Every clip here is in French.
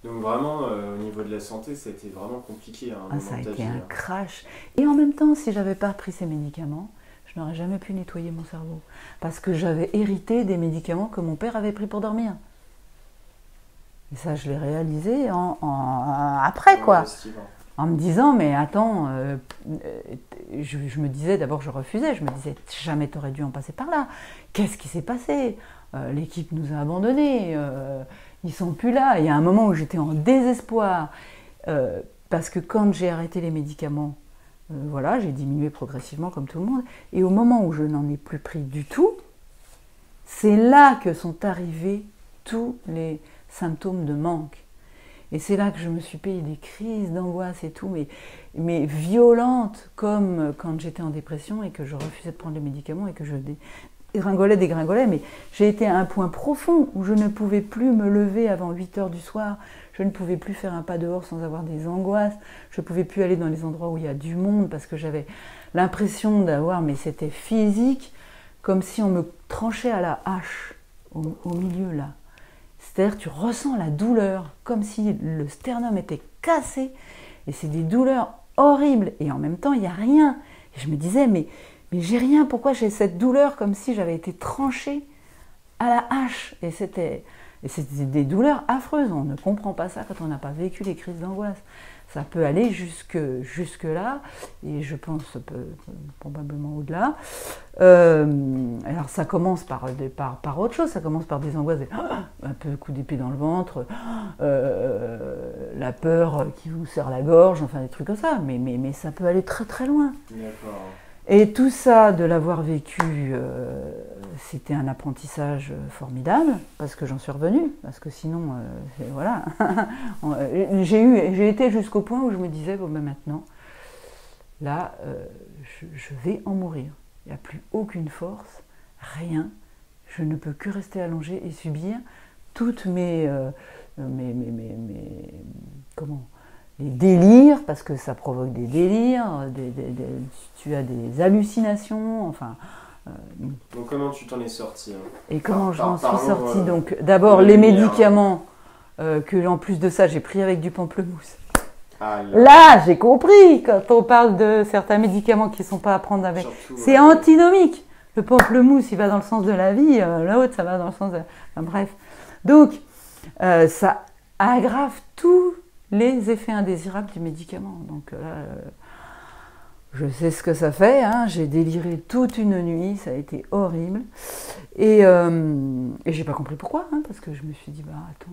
Donc vraiment, au niveau de la santé, ça a été vraiment compliqué à un moment Ça a de ta été vie. un crash. Et en même temps, si j'avais pas pris ces médicaments, je n'aurais jamais pu nettoyer mon cerveau. Parce que j'avais hérité des médicaments que mon père avait pris pour dormir. Et ça, je l'ai réalisé après, quoi. En me disant, mais attends, je me disais, d'abord je refusais, je me disais, jamais t'aurais dû en passer par là. Qu'est-ce qui s'est passé? L'équipe nous a abandonnés, ils sont plus là. Il y a un moment où j'étais en désespoir, parce que quand j'ai arrêté les médicaments, voilà, j'ai diminué progressivement comme tout le monde, et au moment où je n'en ai plus pris du tout, c'est là que sont arrivés tous les symptômes de manque. Et c'est là que je me suis payé des crises d'angoisse et tout, mais violentes, comme quand j'étais en dépression et que je refusais de prendre les médicaments et que je dégringolais. Mais j'ai été à un point profond où je ne pouvais plus me lever avant 8 heures du soir. Je ne pouvais plus faire un pas dehors sans avoir des angoisses. Je ne pouvais plus aller dans les endroits où il y a du monde parce que j'avais l'impression d'avoir, mais c'était physique, comme si on me tranchait à la hache au milieu là. C'est-à-dire tu ressens la douleur, comme si le sternum était cassé, et c'est des douleurs horribles, et en même temps il n'y a rien. Et je me disais, mais j'ai rien, pourquoi j'ai cette douleur comme si j'avais été tranchée à la hache? Et c'était des douleurs affreuses, on ne comprend pas ça quand on n'a pas vécu les crises d'angoisse. Ça peut aller jusque là, et je pense probablement au-delà. Alors ça commence par autre chose, ça commence par des angoisses, un peu coup d'épée dans le ventre, la peur qui vous serre la gorge, enfin des trucs comme ça, mais ça peut aller très très loin. D'accord. Et tout ça, de l'avoir vécu, c'était un apprentissage formidable, parce que j'en suis revenue, parce que sinon, voilà. J'ai été jusqu'au point où je me disais, bon ben maintenant, là, je vais en mourir. Il n'y a plus aucune force, rien. Je ne peux que rester allongée et subir toutes mes les délires, parce que ça provoque des délires, tu as des hallucinations, enfin... Donc comment tu t'en es sortie, hein? Et comment je m'en suis sortie? Donc d'abord les médicaments, que en plus de ça j'ai pris avec du pamplemousse. Là j'ai compris, quand on parle de certains médicaments qui ne sont pas à prendre avec, c'est antinomique. Le pamplemousse il va dans le sens de la vie, l'autre ça va dans le sens de... Enfin, bref. Donc ça aggrave tout les effets indésirables du médicament. Donc là, je sais ce que ça fait, hein. J'ai déliré toute une nuit, ça a été horrible. Et j'ai pas compris pourquoi, hein, parce que je me suis dit, bah attends,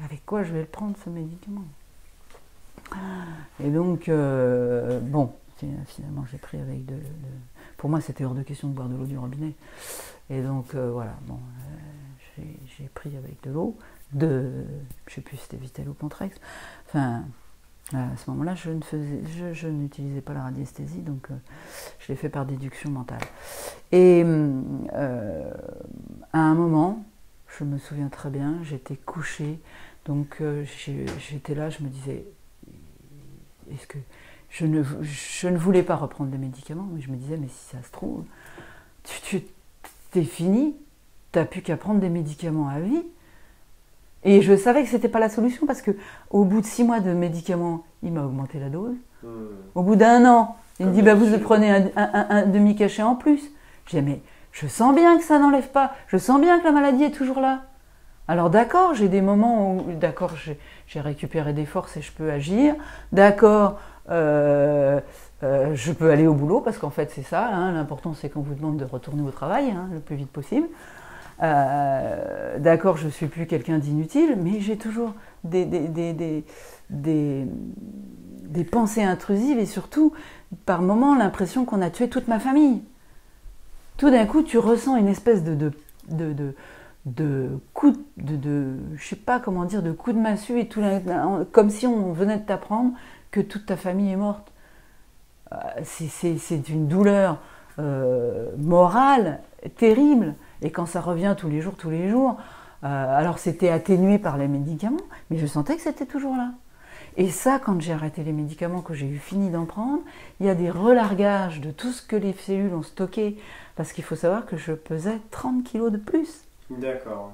avec quoi je vais le prendre ce médicament? Et donc, bon, finalement j'ai pris avec pour moi c'était hors de question de boire de l'eau du robinet. Et donc voilà, bon, j'ai pris avec de l'eau. Je sais plus si c'était Vital ou Pantrex. Enfin, à ce moment-là, je n'utilisais pas la radiesthésie, donc je l'ai fait par déduction mentale. Et à un moment, je me souviens très bien, j'étais couchée, donc j'étais là, je me disais, est-ce que je ne voulais pas reprendre des médicaments, mais je me disais, mais si ça se trouve, t'es fini, t'as plus qu'à prendre des médicaments à vie. Et je savais que c'était pas la solution parce que au bout de 6 mois de médicaments, il m'a augmenté la dose. Au bout d'1 an, il me dit bah, vous prenez un demi-cachet en plus. Je dis mais je sens bien que ça n'enlève pas, je sens bien que la maladie est toujours là. Alors d'accord, j'ai des moments où d'accord, j'ai récupéré des forces et je peux agir. D'accord, je peux aller au boulot parce qu'en fait c'est ça, hein, l'important c'est qu'on vous demande de retourner au travail, hein, le plus vite possible. D'accord, je ne suis plus quelqu'un d'inutile, mais j'ai toujours des pensées intrusives et surtout, par moments, l'impression qu'on a tué toute ma famille. Tout d'un coup, tu ressens une espèce de coup je sais pas comment dire, de coup de massue et tout, comme si on venait de t'apprendre que toute ta famille est morte. C'est une douleur morale terrible. Et quand ça revient tous les jours, alors c'était atténué par les médicaments, mais je sentais que c'était toujours là. Et ça, quand j'ai arrêté les médicaments, que j'ai eu fini d'en prendre, il y a des relargages de tout ce que les cellules ont stocké, parce qu'il faut savoir que je pesais 30 kilos de plus. D'accord.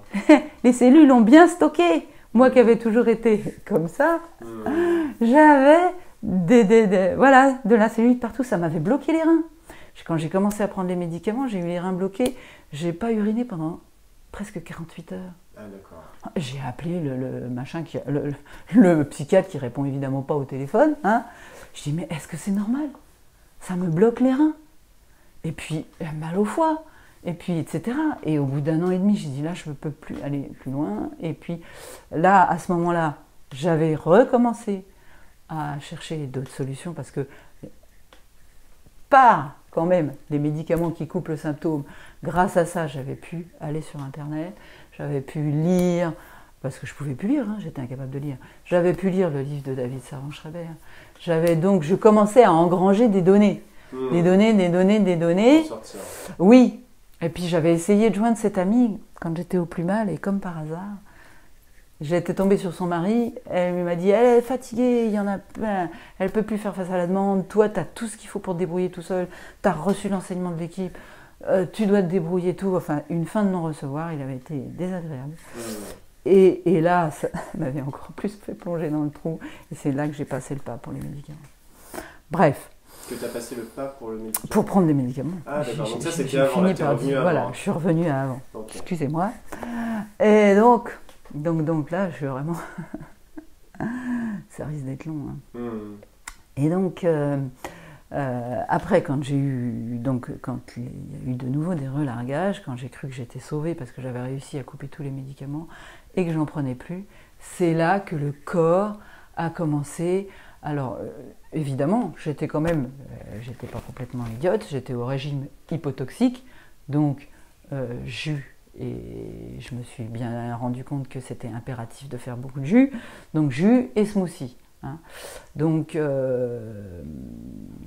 Les cellules ont bien stocké. Moi qui avais toujours été comme ça, j'avais voilà, de la cellulite partout, ça m'avait bloqué les reins. Quand j'ai commencé à prendre les médicaments, j'ai eu les reins bloqués. J'ai pas uriné pendant presque 48 heures. Ah, d'accord. J'ai appelé le psychiatre qui répond évidemment pas au téléphone. Hein. Je dis, mais est-ce que c'est normal? Ça me bloque les reins. Et puis, mal au foie. Et puis, etc. Et au bout d'un an et demi, j'ai dit, là, je ne peux plus aller plus loin. Et puis, là, à ce moment-là, j'avais recommencé à chercher d'autres solutions parce que, par quand même les médicaments qui coupent le symptôme, grâce à ça, j'avais pu aller sur Internet, j'avais pu lire, parce que je ne pouvais plus lire, hein, j'étais incapable de lire, j'avais pu lire le livre de David Servan-Schreiber. Je commençais à engranger des données. Des données. Oui. Et puis j'avais essayé de joindre cette amie quand j'étais au plus mal, et comme par hasard, j'étais tombée sur son mari, elle m'a dit, elle est fatiguée, il y en a plein, elle ne peut plus faire face à la demande, toi tu as tout ce qu'il faut pour te débrouiller tout seul, tu as reçu l'enseignement de l'équipe, tu dois te débrouiller tout, enfin une fin de non-recevoir, il avait été désagréable. Et là, ça m'avait encore plus fait plonger dans le trou, et c'est là que j'ai passé le pas pour les médicaments. Bref. Que tu as passé le pas pour le médicament? Pour prendre des médicaments. Ah d'accord, donc ça c'était avant, là, t'es revenu avant. Voilà, je suis revenue à avant. Okay. Excusez-moi. Et donc là, je suis vraiment... ça risque d'être long. Hein. Et donc, après, quand il y a eu de nouveau des relargages, quand j'ai cru que j'étais sauvée parce que j'avais réussi à couper tous les médicaments et que j'en prenais plus, c'est là que le corps a commencé... Alors, évidemment, j'étais quand même, j'étais pas complètement idiote, j'étais au régime hypotoxique, donc jus, et je me suis bien rendu compte que c'était impératif de faire beaucoup de jus, donc jus et smoothie. Hein. Donc,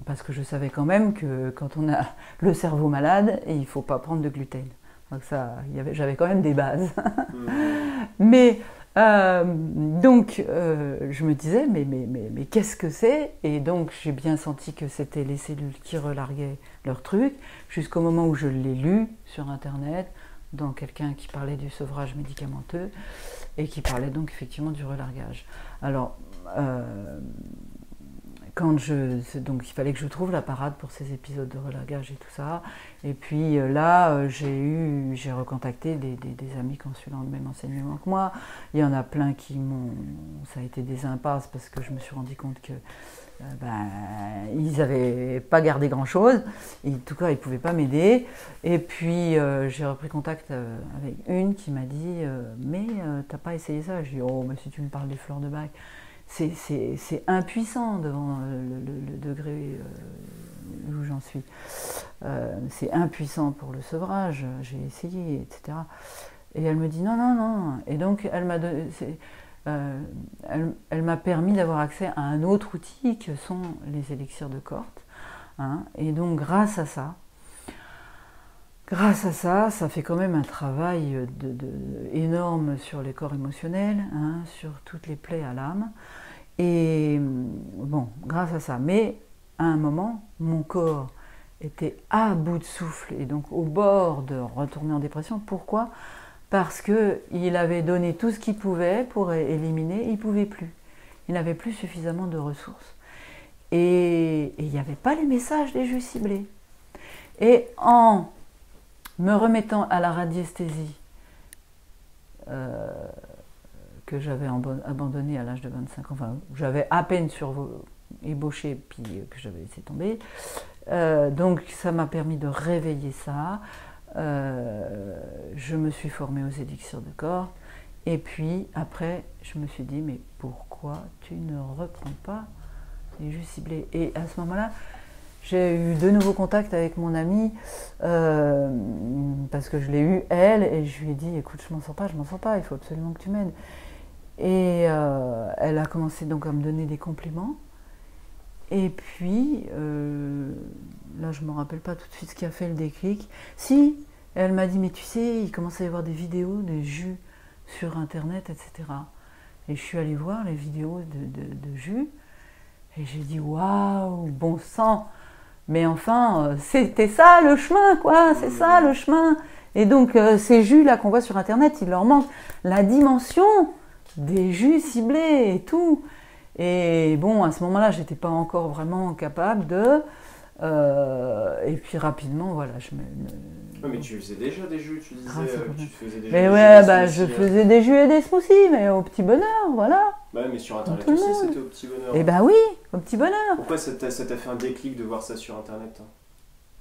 parce que je savais quand même que quand on a le cerveau malade, il ne faut pas prendre de gluten. Donc ça, j'avais quand même des bases. Mais... je me disais, mais qu'est-ce que c'est? Et donc, j'ai bien senti que c'était les cellules qui relarguaient leur truc, jusqu'au moment où je l'ai lu sur Internet, dans quelqu'un qui parlait du sevrage médicamenteux, et qui parlait donc effectivement du relargage. Alors, donc il fallait que je trouve la parade pour ces épisodes de relargage et tout ça. Et puis là, j'ai recontacté des amis qui ont suivi le même enseignement que moi. Il y en a plein ça a été des impasses parce que je me suis rendu compte que ils n'avaient pas gardé grand-chose. En tout cas, ils ne pouvaient pas m'aider. Et puis j'ai repris contact avec une qui m'a dit mais t'as pas essayé ça? Je dis oh mais si tu me parles des fleurs de bac. C'est impuissant devant le degré où j'en suis. C'est impuissant pour le sevrage, j'ai essayé, etc. Et elle me dit non. Et donc elle m'a permis d'avoir accès à un autre outil que sont les élixirs de Cort. Hein. Et donc grâce à ça, ça fait quand même un travail énorme sur les corps émotionnels, hein, sur toutes les plaies à l'âme. Et bon, grâce à ça. Mais à un moment, mon corps était à bout de souffle et donc au bord de retourner en dépression. Pourquoi? Parce qu'il avait donné tout ce qu'il pouvait pour éliminer, il ne pouvait plus. Il n'avait plus suffisamment de ressources. Et il n'y avait pas les messages des jus ciblés. Et en me remettant à la radiesthésie que j'avais abandonnée à l'âge de 25 ans, enfin j'avais à peine ébauché puis que j'avais laissé tomber, donc ça m'a permis de réveiller ça. Je me suis formée aux élixirs de Cort et puis après je me suis dit mais pourquoi tu ne reprends pas les jus ciblés? Et à ce moment-là j'ai eu de nouveaux contacts avec mon amie parce que je l'ai eue elle et je lui ai dit écoute je m'en sors pas, il faut absolument que tu m'aides. Et elle a commencé donc à me donner des compliments. Et puis, là je ne me rappelle pas tout de suite ce qui a fait le déclic. Si, elle m'a dit, mais tu sais, il commence à y avoir des vidéos de jus sur Internet, etc. Et je suis allée voir les vidéos de jus. Et j'ai dit, waouh, bon sang. Mais enfin, c'était ça le chemin, quoi, c'est ça le chemin. Et donc, ces jus-là qu'on voit sur Internet, il leur manque la dimension des jus ciblés et tout. Et bon, à ce moment-là, j'étais pas encore vraiment capable de. Et puis rapidement, voilà, Mais tu faisais déjà des jus, tu disais que tu faisais des jus. Mais ouais, bah, je faisais des jus et des smoothies, mais au petit bonheur, voilà. Ouais, mais sur Internet aussi, c'était au petit bonheur. Eh ben oui, au petit bonheur. Pourquoi ça t'a fait un déclic de voir ça sur Internet, hein?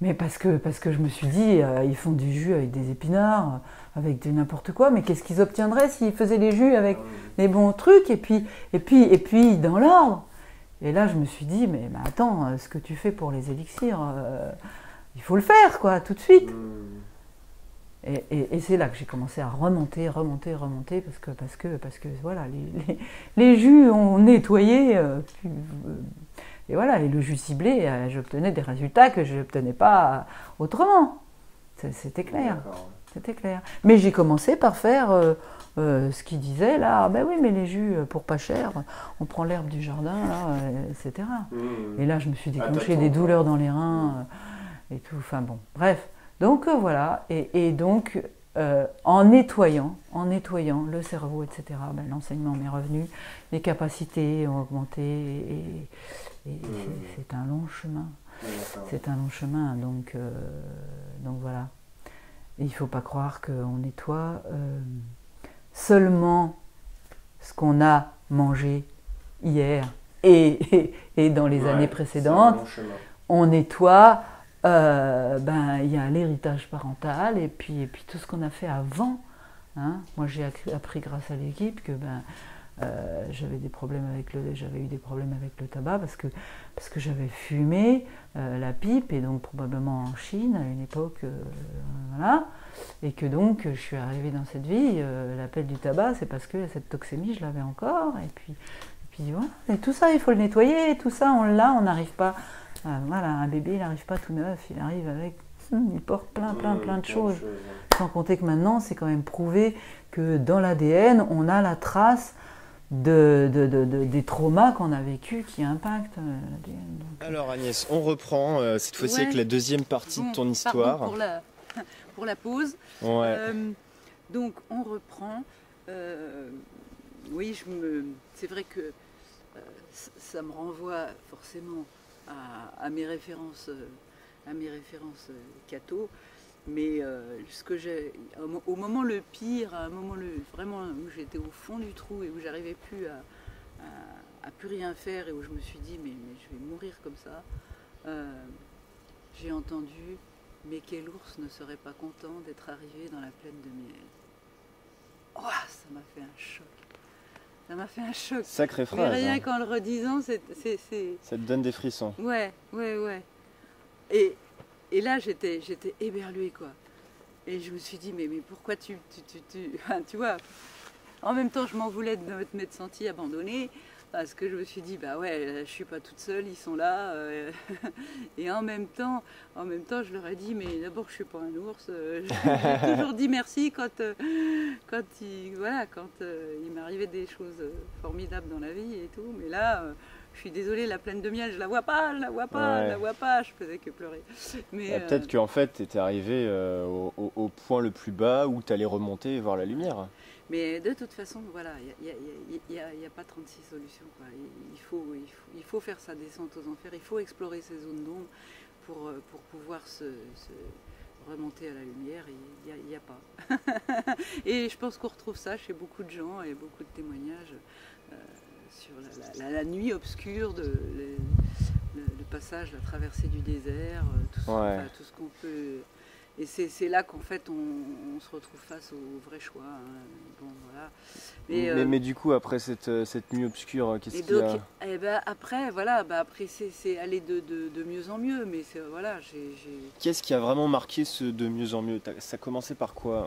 Mais parce que je me suis dit, ils font du jus avec des épinards, avec du n'importe quoi, mais qu'est-ce qu'ils obtiendraient s'ils faisaient les jus avec les bons trucs, et puis dans l'ordre. Et là, je me suis dit, mais attends, ce que tu fais pour les élixirs, il faut le faire, quoi, tout de suite. Et c'est là que j'ai commencé à remonter, parce que voilà, les jus ont nettoyé, et voilà, et le jus ciblé, j'obtenais des résultats que je n'obtenais pas autrement. C'était clair. C'était clair. Mais j'ai commencé par faire ce qu'il disait là, ben oui, mais les jus pour pas cher, on prend l'herbe du jardin, là, etc. Et là, je me suis déclenché des douleurs dans les reins et tout. Enfin bon, bref. Donc voilà, et donc en nettoyant le cerveau, etc., ben, l'enseignement m'est revenu, les capacités ont augmenté, et c'est un long chemin. C'est un long chemin, donc voilà. Et il ne faut pas croire qu'on nettoie seulement ce qu'on a mangé hier et dans les années précédentes. On nettoie, il y a l'héritage parental et puis tout ce qu'on a fait avant. Hein. Moi, j'ai appris grâce à l'équipe que j'avais eu des problèmes avec le tabac parce que j'avais fumé la pipe, et donc probablement en Chine à une époque, voilà, et que donc je suis arrivée dans cette vie, l'appel du tabac, c'est parce que cette toxémie je l'avais encore, et puis voilà, et tout ça il faut le nettoyer, et tout ça on n'arrive pas, voilà, un bébé il n'arrive pas tout neuf, il arrive avec, il porte plein de choses, sans compter que maintenant c'est quand même prouvé que dans l'ADN on a la trace des traumas qu'on a vécus qui impactent l'ADN. Alors Agnès, on reprend cette fois-ci avec la deuxième partie de ton histoire. Pour la pause. Ouais. Donc on reprend. Oui, c'est vrai que ça me renvoie forcément à mes références, catho. Mais au moment le pire, à un moment vraiment où j'étais au fond du trou et où j'arrivais plus à plus rien faire, et où je me suis dit mais je vais mourir comme ça, j'ai entendu: mais quel ours ne serait pas content d'être arrivé dans la plaine de miel. Oh, ça m'a fait un choc. Ça m'a fait un choc. Sacrée phrase. Mais rien qu'en le redisant, c'est... Ça te donne des frissons. Ouais. Et là, j'étais éberluée, quoi. Et je me suis dit, mais pourquoi tu vois, en même temps, je m'en voulais de m'être sentie abandonnée, parce que je me suis dit, bah ouais, je suis pas toute seule, ils sont là. Et en même temps, je leur ai dit, mais d'abord, je suis pas un ours. J'ai toujours dit merci quand il m'arrivait des choses formidables dans la vie et tout. Mais là, je suis désolée, la plaine de miel, je la vois pas, je faisais que pleurer. Mais peut-être qu'en fait, tu étais arrivé au point le plus bas où tu allais remonter et voir la lumière. Mais de toute façon, voilà, il n'y a pas 36 solutions, quoi. Il faut faire sa descente aux enfers, il faut explorer ces zones d'ombre pour pouvoir se remonter à la lumière. Il n'y a pas. Et je pense qu'on retrouve ça chez beaucoup de gens et beaucoup de témoignages sur la nuit obscure, le passage, la traversée du désert, tout ce qu'on peut... Et c'est là qu'en fait on se retrouve face au vrai choix. Hein. Bon, voilà. Mais du coup, après cette nuit obscure, qu'est-ce qu'il y a après, c'est aller de mieux en mieux. Mais voilà, Qu'est-ce qui a vraiment marqué ce de mieux en mieux? Ça commençait par quoi?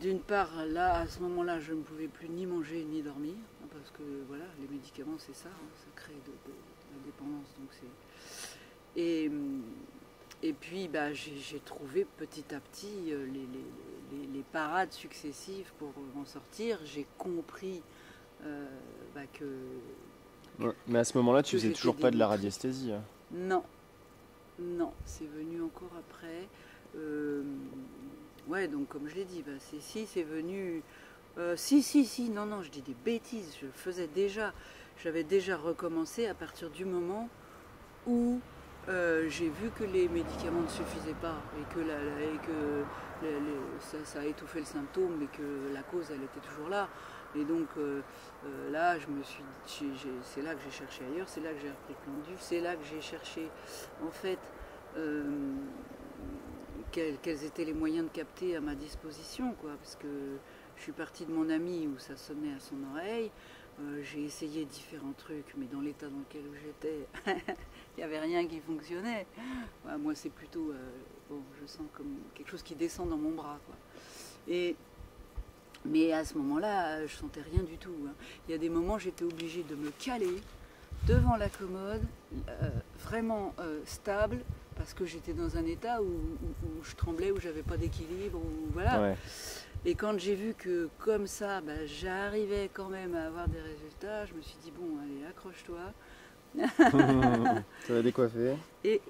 D'une part, là, à ce moment-là, je ne pouvais plus ni manger ni dormir, parce que voilà, les médicaments, c'est ça, hein, ça crée de la dépendance. Donc et puis, j'ai trouvé petit à petit les parades successives pour m'en sortir. J'ai compris que... Ouais, mais à ce moment-là, tu faisais toujours pas de la radiesthésie. Hein. Non, c'est venu encore après. Ouais, donc comme je l'ai dit, c'est venu Si, non, je dis des bêtises. J'avais déjà recommencé à partir du moment où j'ai vu que les médicaments ne suffisaient pas et que ça a étouffé le symptôme, mais que la cause, elle était toujours là. Et donc là, c'est là que j'ai cherché ailleurs, c'est là que j'ai repris le Plandu, c'est là que j'ai cherché en fait quels étaient les moyens de capter à ma disposition, quoi, parce que je suis partie de mon ami où ça sonnait à son oreille. J'ai essayé différents trucs, mais dans l'état dans lequel j'étais, il n'y avait rien qui fonctionnait. Ouais, moi, c'est plutôt, je sens comme quelque chose qui descend dans mon bras, quoi. Mais à ce moment-là, je sentais rien du tout, hein. Il y a des moments, j'étais obligée de me caler devant la commode, vraiment stable, parce que j'étais dans un état où je tremblais, où j'avais pas d'équilibre, voilà. Ouais. Et quand j'ai vu que comme ça, j'arrivais quand même à avoir des résultats, je me suis dit bon, allez, accroche-toi. Ça va décoiffer. Et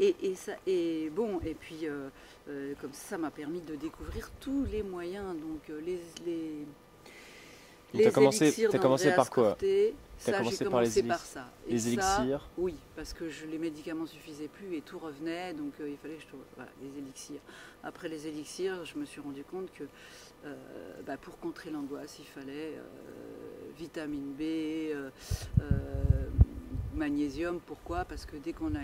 puis comme ça m'a permis de découvrir tous les moyens, donc les T'as commencé élixirs par quoi? d'Andreas T'as ça, commencé j'ai par les commencé par ça. Et les ça, élixirs. oui, parce que les médicaments ne suffisaient plus et tout revenait, donc il fallait que je trouve les élixirs. Après les élixirs, je me suis rendu compte que pour contrer l'angoisse, il fallait vitamine B, magnésium. Pourquoi? Parce que dès qu'on a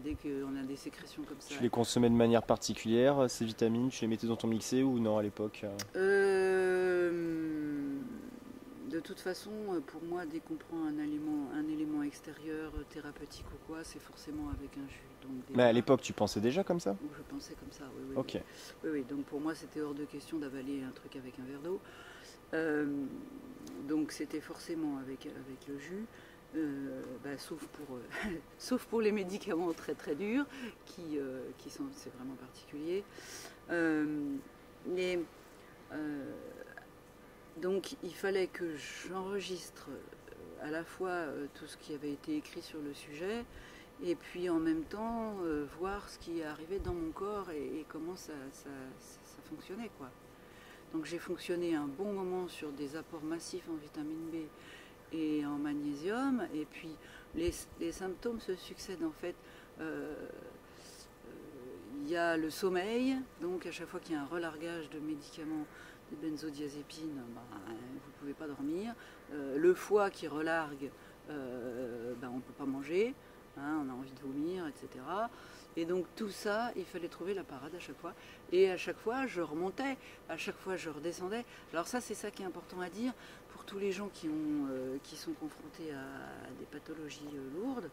dès qu'on a des sécrétions comme ça. Tu les consommais de manière particulière, ces vitamines? Tu les mettais dans ton mixé ou non à l'époque? De toute façon, pour moi, dès qu'on prend un élément extérieur, thérapeutique ou quoi, c'est forcément avec un jus. Donc, Mais à l'époque, tu pensais déjà comme ça? Je pensais comme ça, oui. Ok. Oui, donc pour moi, c'était hors de question d'avaler un truc avec un verre d'eau. Donc c'était forcément avec le jus. Sauf pour les médicaments très très durs qui sont, c'est vraiment particulier. Donc il fallait que j'enregistre à la fois tout ce qui avait été écrit sur le sujet et puis en même temps voir ce qui arrivait dans mon corps et comment ça fonctionnait, quoi. Donc j'ai fonctionné un bon moment sur des apports massifs en vitamine B et en magnésium, et puis les symptômes se succèdent en fait. Il y a le sommeil, donc à chaque fois qu'il y a un relargage de médicaments, des benzodiazépines, vous ne pouvez pas dormir. Le foie qui relargue, on ne peut pas manger, hein, on a envie de vomir, etc. Et donc tout ça, il fallait trouver la parade à chaque fois. Et à chaque fois, je remontais, à chaque fois, je redescendais. Alors ça, c'est ça qui est important à dire pour tous les gens qui sont confrontés à des pathologies lourdes.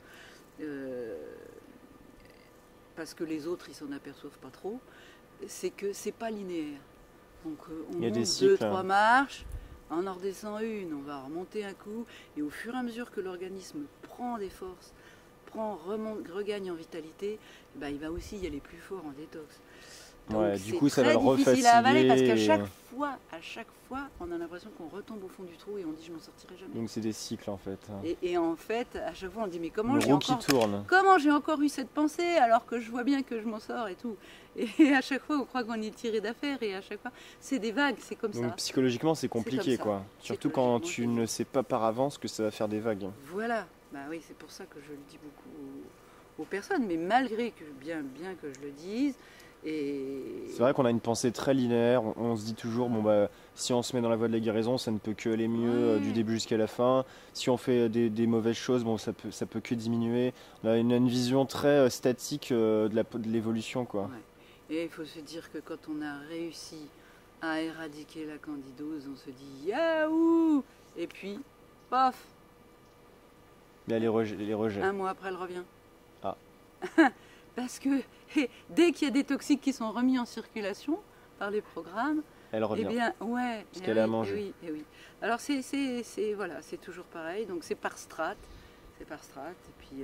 Parce que les autres, ils s'en aperçoivent pas trop, c'est que c'est pas linéaire. Donc on monte 2-3 marches, on en redescend une, on va remonter un coup, et au fur et à mesure que l'organisme prend des forces, regagne en vitalité, il va aussi y aller plus fort en détox. Donc du coup ça va le refaciliter. C'est difficile à avaler parce qu'à chaque fois, on a l'impression qu'on retombe au fond du trou et on dit je m'en sortirai jamais. Donc c'est des cycles en fait. Et en fait, à chaque fois on dit mais comment j'ai encore eu cette pensée alors que je vois bien que je m'en sors et tout. Et à chaque fois on croit qu'on est tiré d'affaire et à chaque fois c'est des vagues, c'est comme ça. Donc psychologiquement c'est compliqué, quoi. Surtout quand tu ne sais pas par avance que ça va faire des vagues. Voilà, oui, c'est pour ça que je le dis beaucoup aux personnes, mais malgré que bien que je le dise. C'est vrai qu'on a une pensée très linéaire, on se dit toujours si on se met dans la voie de la guérison, ça ne peut que aller mieux du début jusqu'à la fin. Si on fait des mauvaises choses, ça peut que diminuer. On a une vision très statique de l'évolution, quoi. Ouais. Et il faut se dire que quand on a réussi à éradiquer la candidose, on se dit yaouh, et puis paf. Il y a les rejets. Un mois après, elle revient. Ah. Parce que dès qu'il y a des toxiques qui sont remis en circulation par les programmes, elle revient. Eh bien, ouais. Parce qu'elle a mangé. Oui. Alors c'est toujours pareil. Donc c'est par strate. Et puis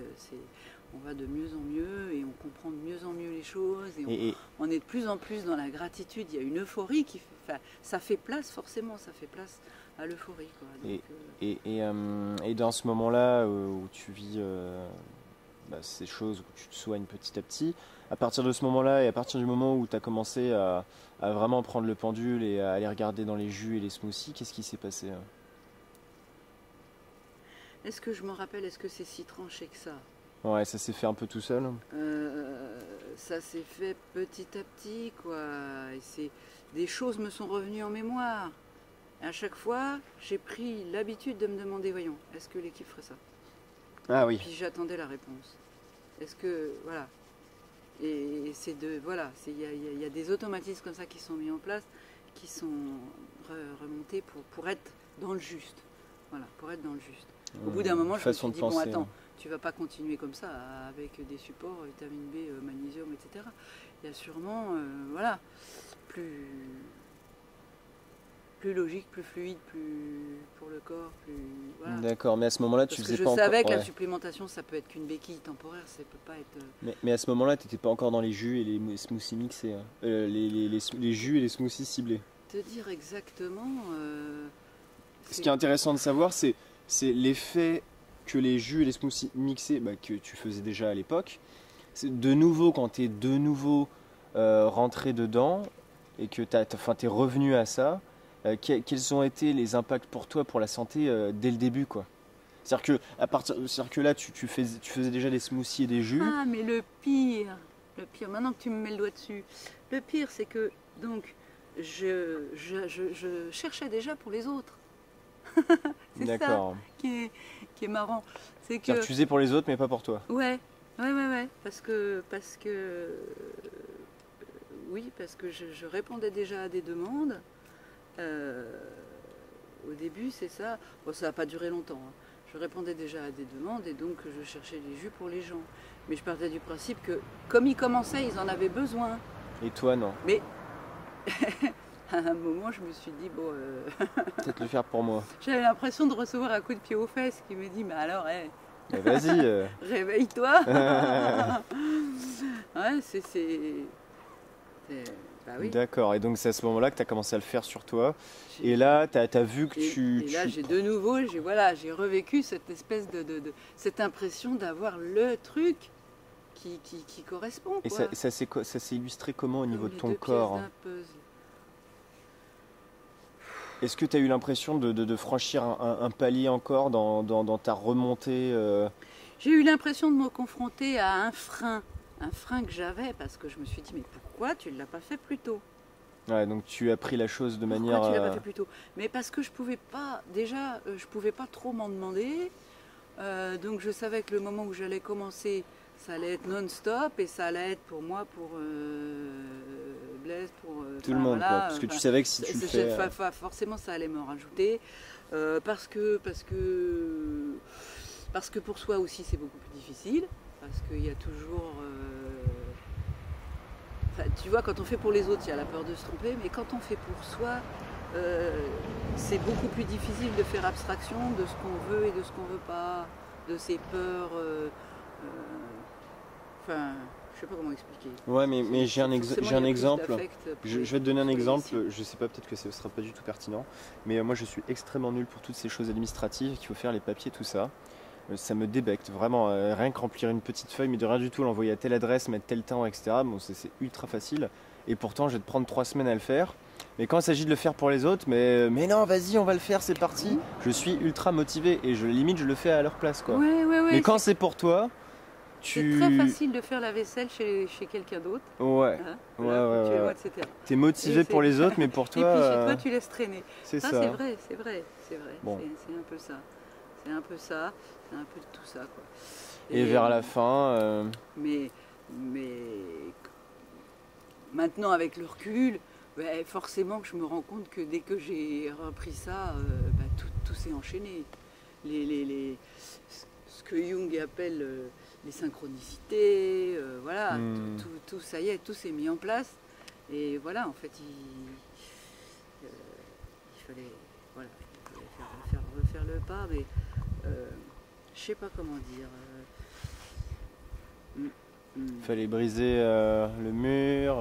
on va de mieux en mieux et on comprend de mieux en mieux les choses. Et on est de plus en plus dans la gratitude. Il y a une euphorie ça fait place à l'euphorie, quoi. Donc, et dans ce moment-là où tu vis ces choses, où tu te soignes petit à petit, À partir de ce moment-là et à partir du moment où tu as commencé à vraiment prendre le pendule et à aller regarder dans les jus et les smoothies, qu'est-ce qui s'est passé? Est-ce que je me rappelle, est-ce que c'est si tranché que ça? Ouais, ça s'est fait un peu tout seul. Ça s'est fait petit à petit, quoi. Des choses me sont revenues en mémoire. Et à chaque fois, j'ai pris l'habitude de me demander, voyons, est-ce que l'équipe ferait ça? Ah oui. Puis j'attendais la réponse. Est-ce que, voilà. Et c'est voilà, il y a des automatismes comme ça qui sont mis en place, qui sont remontés pour être dans le juste. Voilà, pour être dans le juste. Au bout d'un moment, je me suis dit, bon, attends, tu vas pas continuer comme ça avec des supports, vitamine B, magnésium, etc. Il y a sûrement, voilà, plus logique, plus fluide, plus pour le corps, plus... Voilà. D'accord, mais à ce moment-là, tu faisais pas encore... Je savais que la supplémentation, ça peut être qu'une béquille temporaire, ça peut pas être... Mais à ce moment-là, tu n'étais pas encore dans les jus et les smoothies mixés, hein. Les jus et les smoothies ciblés. Te dire exactement... Ce qui est intéressant de savoir, c'est l'effet que les jus et les smoothies mixés, que tu faisais déjà à l'époque. De nouveau, quand tu es de nouveau rentré dedans et que tu es revenu à ça, quels ont été les impacts pour toi, pour la santé, dès le début, quoi? C'est-à-dire que là, tu faisais déjà des smoothies et des jus. Ah, mais le pire, maintenant que tu me mets le doigt dessus, le pire, c'est que, donc, je cherchais déjà pour les autres. C'est ça qui est marrant. C'est que tu faisais pour les autres, mais pas pour toi. Ouais, parce que oui, parce que je répondais déjà à des demandes. Au début, c'est ça. Bon, ça n'a pas duré longtemps, hein. Je répondais déjà à des demandes et donc je cherchais des jus pour les gens. Mais je partais du principe que, comme ils commençaient, ils en avaient besoin. Et toi, non? Mais à un moment, je me suis dit, bon... peut-être le faire pour moi. J'avais l'impression de recevoir un coup de pied aux fesses qui me dit, mais alors, vas-y. Réveille-toi. Ouais, bah oui. D'accord, et donc c'est à ce moment-là que tu as commencé à le faire sur toi. Et là, tu as vu que Et là, j'ai de nouveau, j'ai revécu cette espèce cette impression d'avoir le truc qui correspond. Et quoi. ça s'est illustré comment au niveau de ton corps? Est-ce que tu as eu l'impression de franchir un palier encore dans ta remontée J'ai eu l'impression de me confronter à un frein que j'avais, parce que je me suis dit, mais pourquoi tu ne l'as pas fait plus tôt? Ouais, donc tu as pris la chose de manière... Pourquoi tu ne l'as pas fait plus tôt? Mais parce que je pouvais pas, déjà, je pouvais pas trop m'en demander, donc je savais que le moment où j'allais commencer, ça allait être non-stop, et ça allait être pour moi, pour Blaise, pour... tout le monde, voilà, quoi, parce que tu savais que si tu le fais... Forcément, ça allait me rajouter, parce que pour soi aussi, c'est beaucoup plus difficile, parce qu'il y a toujours... tu vois, quand on fait pour les autres, il y a la peur de se tromper, mais quand on fait pour soi, c'est beaucoup plus difficile de faire abstraction de ce qu'on veut et de ce qu'on veut pas, de ses peurs. Enfin, je sais pas comment expliquer. Ouais, mais j'ai un exemple. Je vais te donner un exemple. Ici. Je sais pas, peut-être que ce sera pas du tout pertinent, mais moi je suis extrêmement nul pour toutes ces choses administratives qu'il faut faire, les papiers, tout ça. Ça me débecte vraiment, rien que remplir une petite feuille, mais de rien du tout, l'envoyer à telle adresse, mettre tel temps, etc. Bon, c'est ultra facile. Et pourtant, je vais te prendre 3 semaines à le faire. Mais quand il s'agit de le faire pour les autres, mais non, vas-y, on va le faire, c'est parti. Je suis ultra motivé et je le fais à leur place, quoi. Ouais, mais quand c'est pour toi, c'est très facile de faire la vaisselle chez quelqu'un d'autre. Ouais. Hein, ouais. etc. T'es motivé pour les autres, mais pour toi... Et puis chez toi, tu laisses traîner. C'est ça. C'est vrai. Bon. C'est un peu ça. C'est un peu de tout ça, quoi. Et vers la fin... Mais maintenant, avec le recul, forcément que je me rends compte que dès que j'ai repris ça, tout s'est enchaîné. Ce que Jung appelle les synchronicités, voilà, tout ça y est, tout s'est mis en place. Et voilà, en fait, il fallait refaire le pas, mais je sais pas comment dire. Fallait briser le mur,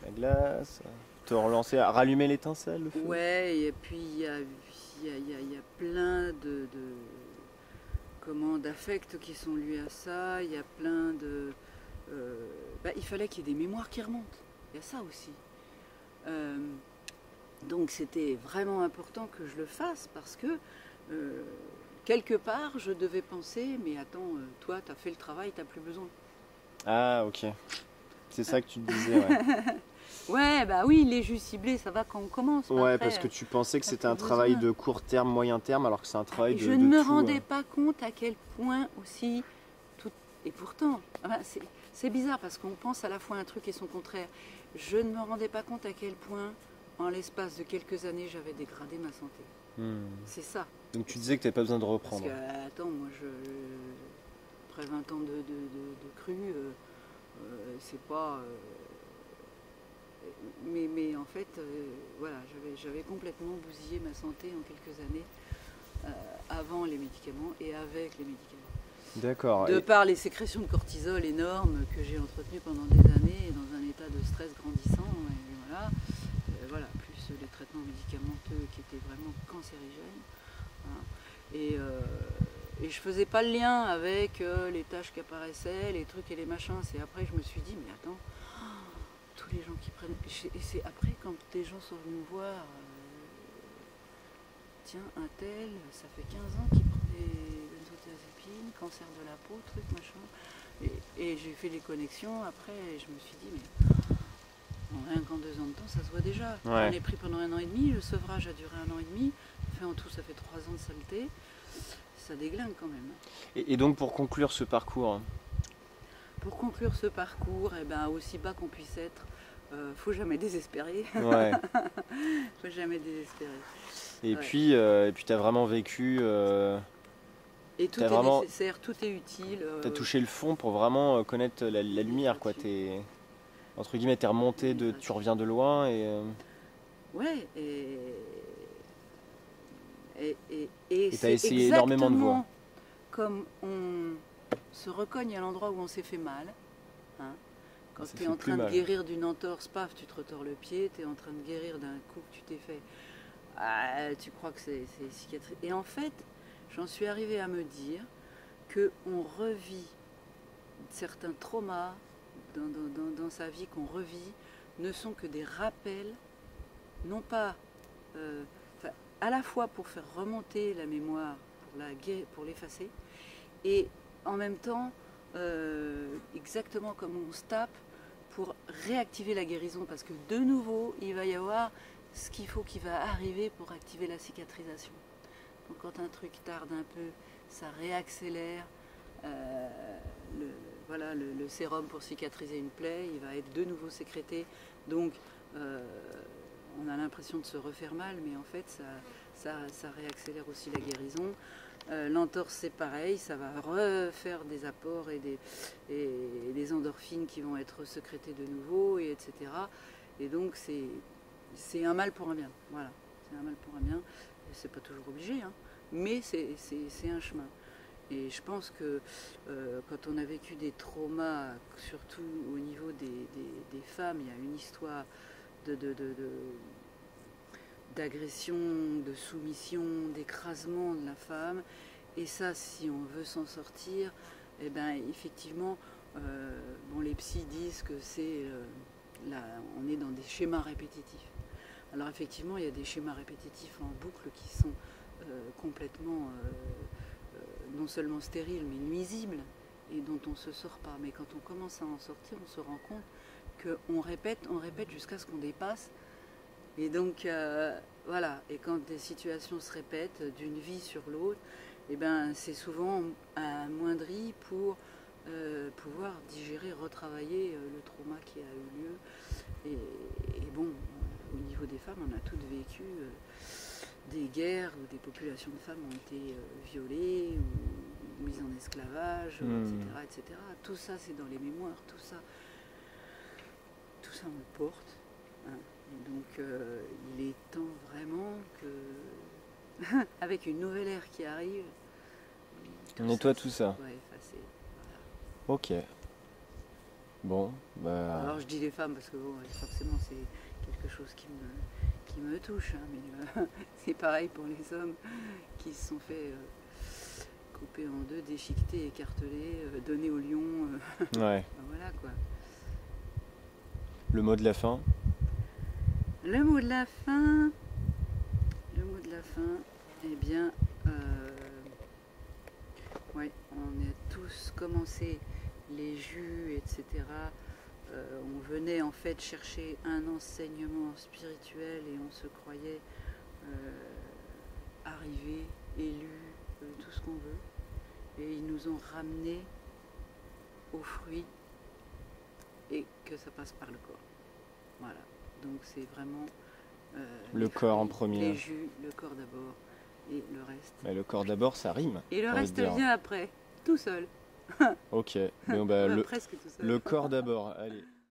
la glace, te relancer, rallumer l'étincelle, le feu. Ouais, et puis il y a plein d'affects qui sont liés à ça, il y a plein il fallait qu'il y ait des mémoires qui remontent. Il y a ça aussi. Donc c'était vraiment important que je le fasse parce que quelque part je devais penser, mais attends, toi tu as fait le travail, tu n'as plus besoin. Ah ok, c'est ça que tu te disais, ouais. Ouais, bah oui, les jus ciblés, ça va quand on commence. Ouais, après, parce que tu pensais que t'as c'était plus un travail besoin. de court terme, moyen terme, alors que c'est un travail de Je ne me tout, rendais pas compte à quel point aussi tout. Et pourtant, c'est bizarre parce qu'on pense à la fois un truc et son contraire. Je ne me rendais pas compte à quel point, en l'espace de quelques années, j'avais dégradé ma santé. C'est ça. Donc tu disais que tu n'avais pas besoin de Parce reprendre. que, attends, moi, après 20 ans de cru, c'est pas. Mais en fait, voilà, j'avais complètement bousillé ma santé en quelques années, avant les médicaments et avec les médicaments. D'accord. De par les sécrétions de cortisol énormes que j'ai entretenues pendant des années, dans un état de stress grandissant, et voilà, plus les traitements médicamenteux qui étaient vraiment cancérigènes. Hein. Et je faisais pas le lien avec les taches qui apparaissaient, les trucs et les machins. C'est après que je me suis dit, mais attends, tous les gens qui prennent. Et c'est après quand des gens sont venus me voir, tiens, un tel, ça fait 15 ans qu'il prend des benzodiazépines, cancer de la peau, truc, machin. Et j'ai fait les connexions après, et je me suis dit, mais rien qu'en 2 ans de temps, ça se voit déjà. Ouais. On est pris pendant 1 an et demi, le sevrage a duré 1 an et demi, en tout, ça fait 3 ans de saleté. Ça déglingue quand même. Et donc pour conclure ce parcours, Pour conclure ce parcours, aussi bas qu'on puisse être, faut jamais désespérer. ouais. Faut jamais désespérer. Et Ouais. puis tu as vraiment vécu, Et tout t'as est vraiment- nécessaire, tout est utile. tu as touché le fond pour vraiment connaître la lumière, quoi. T'es, entre guillemets, t'es remonté, tu reviens de loin et... Ouais, Et c'est t'as essayé énormément de voies. comme on se recogne à l'endroit où on s'est fait mal. Hein. Quand Ça tu es fait en plus train de mal. guérir d'une entorse, paf, tu te retors le pied, tu es en train de guérir d'un coup que tu t'es fait. Tu crois que c'est cicatrice. Et en fait, j'en suis arrivée à me dire qu'on revit certains traumas dans sa vie qu'on revit ne sont que des rappels, non pas à la fois pour faire remonter la mémoire, pour l'effacer, et en même temps, exactement comme on se tape, pour réactiver la guérison, parce que de nouveau, il va y avoir ce qu'il faut qui va arriver pour activer la cicatrisation. Donc quand un truc tarde un peu, ça réaccélère le sérum pour cicatriser une plaie, il va être de nouveau sécrété. Donc on a l'impression de se refaire mal, mais en fait ça réaccélère aussi la guérison. L'entorse c'est pareil, ça va refaire des apports et des endorphines qui vont être sécrétées de nouveau, et etc. Et donc c'est un mal pour un bien. Voilà, c'est un mal pour un bien. C'est pas toujours obligé, hein, mais c'est un chemin. Et je pense que quand on a vécu des traumas, surtout au niveau des femmes, il y a une histoire d'agression, de soumission, d'écrasement de la femme. Et ça, si on veut s'en sortir, eh ben, effectivement, les psys disent que on est dans des schémas répétitifs. Alors effectivement, il y a des schémas répétitifs en boucle qui sont complètement non seulement stériles, mais nuisibles, et dont on ne se sort pas. Mais quand on commence à en sortir, on se rend compte qu'on répète jusqu'à ce qu'on dépasse. Et donc, voilà. Et quand des situations se répètent d'une vie sur l'autre, eh ben, c'est souvent amoindri pour pouvoir digérer, retravailler le trauma qui a eu lieu. Et bon, au niveau des femmes, on a toutes vécu des guerres où des populations de femmes ont été violées ou mises en esclavage, etc., etc. Tout ça, c'est dans les mémoires, tout ça on le porte. Hein. Et donc, il est temps vraiment que, avec une nouvelle ère qui arrive, on nettoie tout ça. Ouais, effacer. Voilà. Ok. Bon, bah... Alors je dis les femmes parce que bon, forcément c'est quelque chose qui me touche, hein, mais c'est pareil pour les hommes qui se sont fait coupé en deux, déchiqueté, écartelé, donné au lion. Ouais. Voilà quoi. Le mot de la fin? Le mot de la fin, eh bien, ouais, on a tous commencé les jus, etc. On venait en fait chercher un enseignement spirituel et on se croyait arrivé, élu, tout ce qu'on veut. Et ils nous ont ramenés aux fruits et que ça passe par le corps. Voilà. Donc c'est vraiment le corps en premier. Les jus, le corps d'abord et le reste. Mais le corps d'abord, ça rime. Et le reste vient après, tout seul. Ok. Donc, bah, Presque tout seul. le corps d'abord, allez.